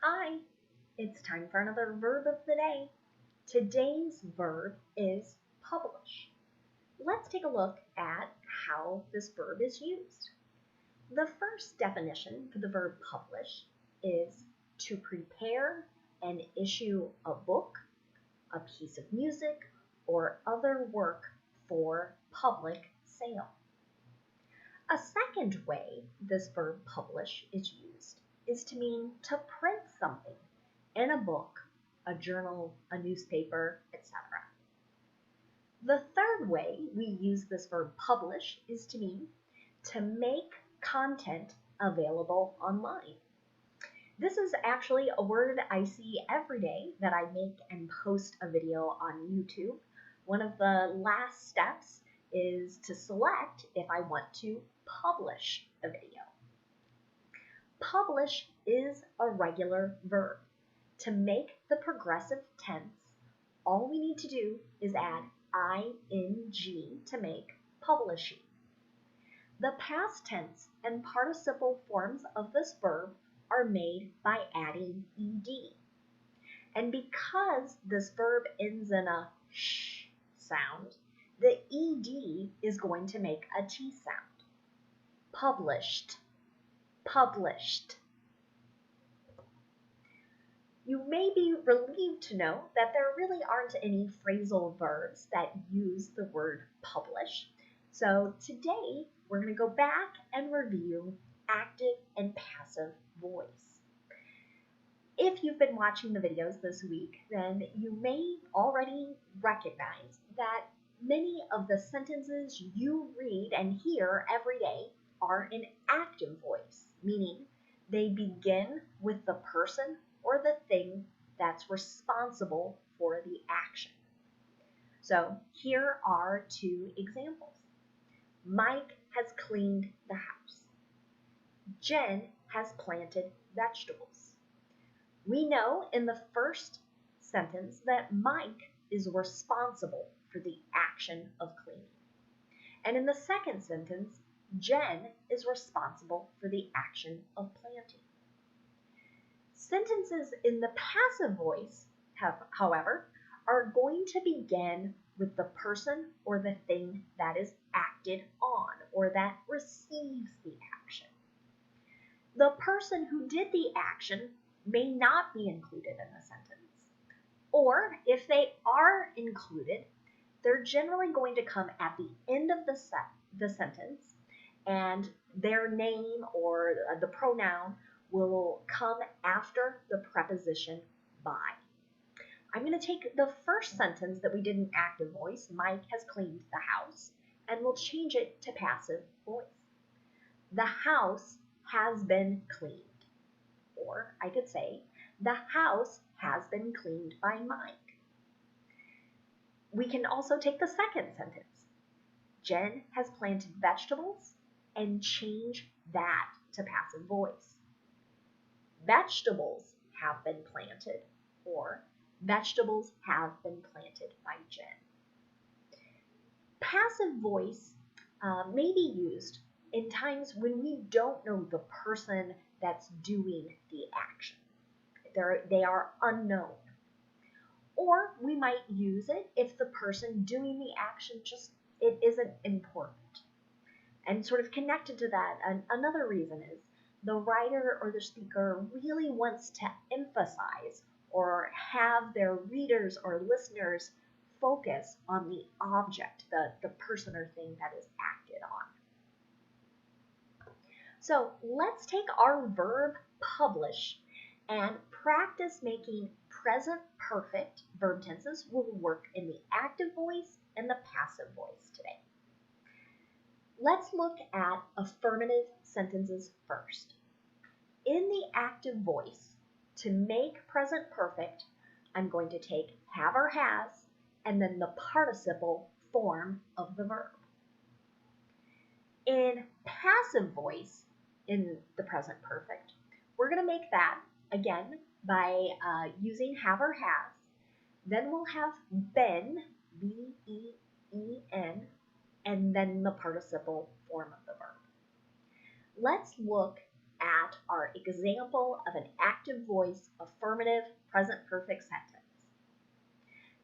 Hi, it's time for another verb of the day. Today's verb is publish. Let's take a look at how this verb is used. The first definition for the verb publish is to prepare and issue a book, a piece of music, or other work for public sale. A second way this verb publish is used is to mean to print something in a book, a journal, a newspaper, etc. The third way we use this verb publish is to mean to make content available online. This is actually a word I see every day that I make and post a video on YouTube. One of the last steps is to select if I want to publish a video. Publish is a regular verb. To make the progressive tense, all we need to do is add ing to make publishing. The past tense and participle forms of this verb are made by adding ed. And because this verb ends in a sh sound, the ed is going to make a t sound. Published, published. You may be relieved to know that there really aren't any phrasal verbs that use the word publish. So today we're going to go back and review active and passive voice. If you've been watching the videos this week, then you may already recognize that many of the sentences you read and hear every day are in active voice, meaning they begin with the person or the thing that's responsible for the action. So here are two examples. Mike has cleaned the house. Jen has planted vegetables. We know in the first sentence that Mike is responsible for the action of cleaning. And in the second sentence, Jen is responsible for the action of planting. Sentences in the passive voice, however, are going to begin with the person or the thing that is acted on or that receives the action. The person who did the action may not be included in the sentence, or if they are included, they're generally going to come at the end of the sentence, and their name or the pronoun will come after the preposition by. I'm going to take the first sentence that we did in active voice, Mike has cleaned the house, and we'll change it to passive voice. The house has been cleaned. Or I could say, the house has been cleaned by Mike. We can also take the second sentence. Jen has planted vegetables, and change that to passive voice. Vegetables have been planted, or vegetables have been planted by Jen. Passive voice may be used in times when we don't know the person that's doing the action. They are unknown. Or we might use it if the person doing the action it isn't important. And sort of connected to that, another reason is the writer or the speaker really wants to emphasize or have their readers or listeners focus on the object, the person or thing that is acted on. So let's take our verb publish and practice making present perfect verb tenses will work in the active voice and the passive voice today. Let's look at affirmative sentences first. In the active voice, to make present perfect, I'm going to take have or has and then the participle form of the verb. In passive voice, in the present perfect, we're going to make that, again, by using have or has. Then we'll have been, B-E-E-N, and then the participle form of the verb. Let's look at our example of an active voice affirmative present perfect sentence.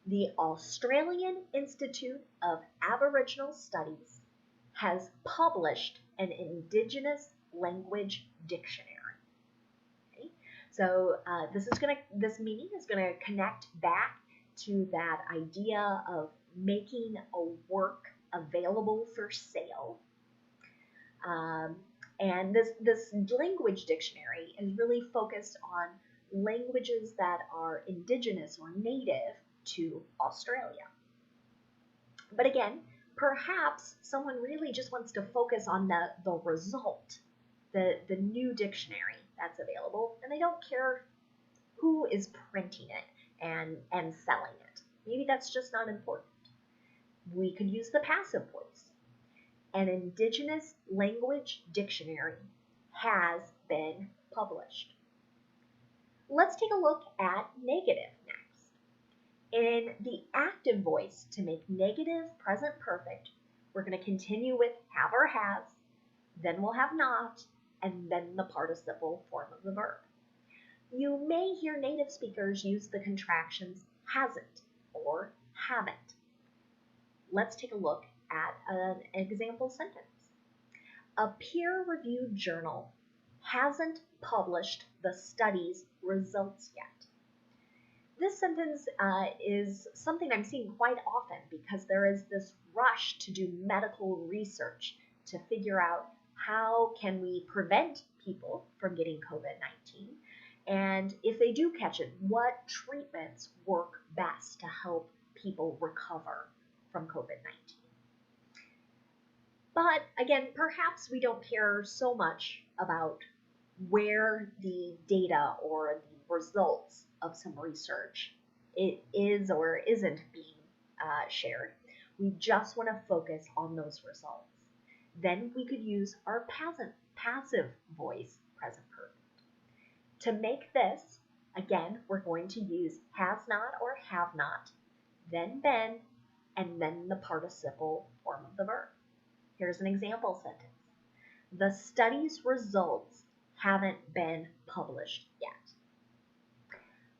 The Australian Institute of Aboriginal Studies has published an Indigenous language dictionary. Okay? So this meaning is gonna connect back to that idea of making a work available for sale. And this language dictionary is really focused on languages that are indigenous or native to Australia. But again, perhaps someone really just wants to focus on the result, the new dictionary that's available, and they don't care who is printing it and selling it. Maybe that's just not important. We could use the passive voice. An Indigenous language dictionary has been published. Let's take a look at negative next. In the active voice, to make negative present perfect, we're going to continue with have or has, then we'll have not, and then the participle form of the verb. You may hear native speakers use the contractions hasn't or haven't. Let's take a look at an example sentence. A peer-reviewed journal hasn't published the study's results yet. This sentence is something I'm seeing quite often because there is this rush to do medical research to figure out how can we prevent people from getting COVID-19, and if they do catch it, what treatments work best to help people recover from COVID-19. But again, perhaps we don't care so much about where the data or the results of some research it is or isn't being shared. We just want to focus on those results. Then we could use our passive voice present perfect. To make this, again, we're going to use has not or have not, then been, and then the participle form of the verb. Here's an example sentence. The study's results haven't been published yet.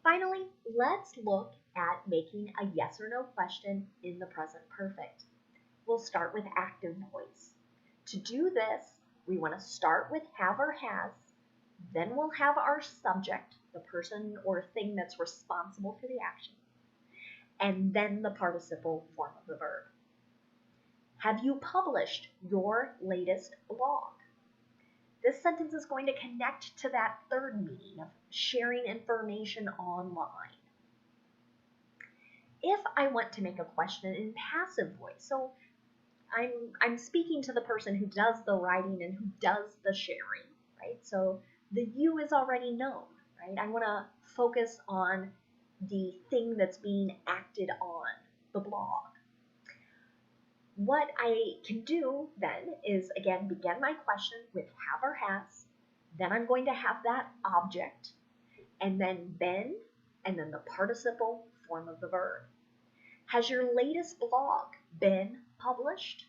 Finally, let's look at making a yes or no question in the present perfect. We'll start with active voice. To do this, we want to start with have or has, then we'll have our subject, the person or thing that's responsible for the action, and then the participle form of the verb. Have you published your latest blog? This sentence is going to connect to that third meaning of sharing information online. If I want to make a question in passive voice, so I'm speaking to the person who does the writing and who does the sharing, right? So the you is already known, right? I want to focus on the thing that's being acted on, the blog. What I can do then is, again, begin my question with have or has, then I'm going to have that object, and then been, and then the participle form of the verb. Has your latest blog been published?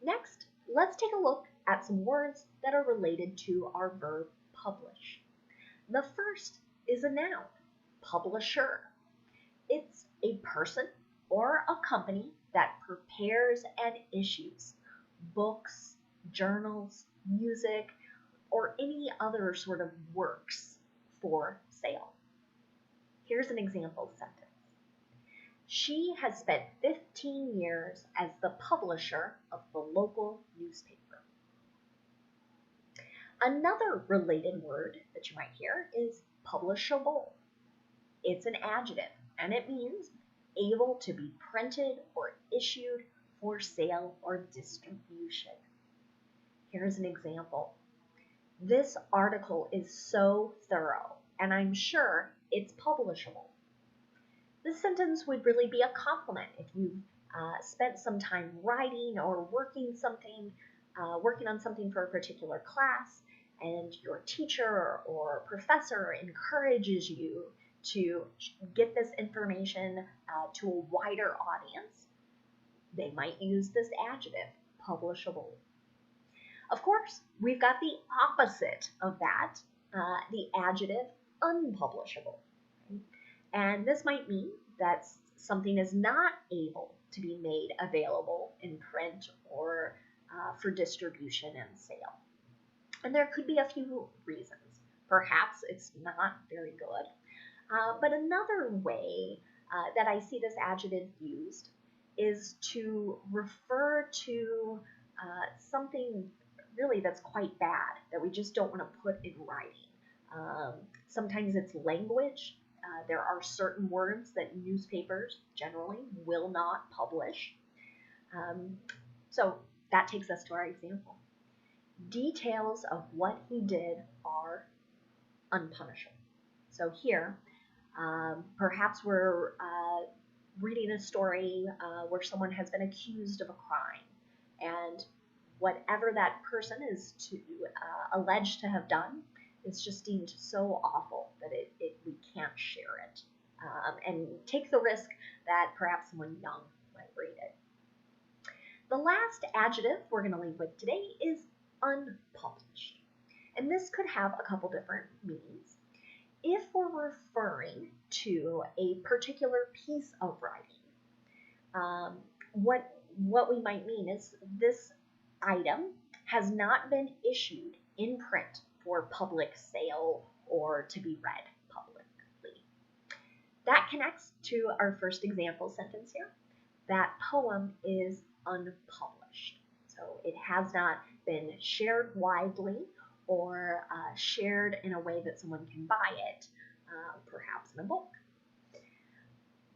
Next, let's take a look at some words that are related to our verb publish. The first is a noun, publisher. It's a person or a company that prepares and issues books, journals, music, or any other sort of works for sale. Here's an example sentence. She has spent 15 years as the publisher of the local newspaper. Another related word that you might hear is publishable. It's an adjective, and it means able to be printed or issued for sale or distribution. Here's an example. This article is so thorough, and I'm sure it's publishable. This sentence would really be a compliment if you've spent some time writing or working on something for a particular class, and your teacher or professor encourages you to get this information to a wider audience. They might use this adjective, publishable. Of course, we've got the opposite of that, the adjective unpublishable. Right? And this might mean that something is not able to be made available in print or for distribution and sale. And there could be a few reasons. Perhaps it's not very good. But another way that I see this adjective used is to refer to something really that's quite bad that we just don't want to put in writing. Sometimes it's language. There are certain words that newspapers generally will not publish. So that takes us to our example. Details of what he did are unpunishable. So here, perhaps we're reading a story where someone has been accused of a crime, and whatever that person is alleged to have done is just deemed so awful that we can't share it, and take the risk that perhaps someone young might read it. The last adjective we're going to leave with today is unpublished, and this could have a couple different meanings. If we're referring to a particular piece of writing, what we might mean is this item has not been issued in print for public sale or to be read publicly. That connects to our first example sentence here. That poem is unpublished. So it has not been shared widely or shared in a way that someone can buy it, perhaps in a book.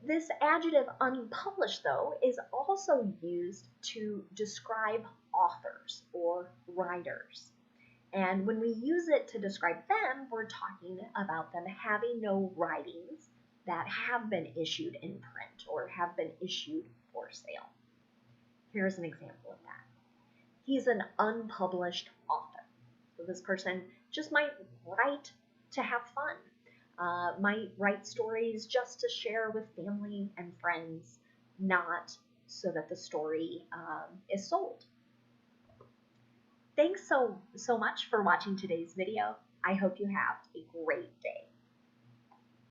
This adjective unpublished, though, is also used to describe authors or writers. And when we use it to describe them, we're talking about them having no writings that have been issued in print or have been issued for sale. Here's an example of that. He's an unpublished author. So this person just might write to have fun, might write stories just to share with family and friends, not so that the story is sold. Thanks so much for watching today's video. I hope you have a great day.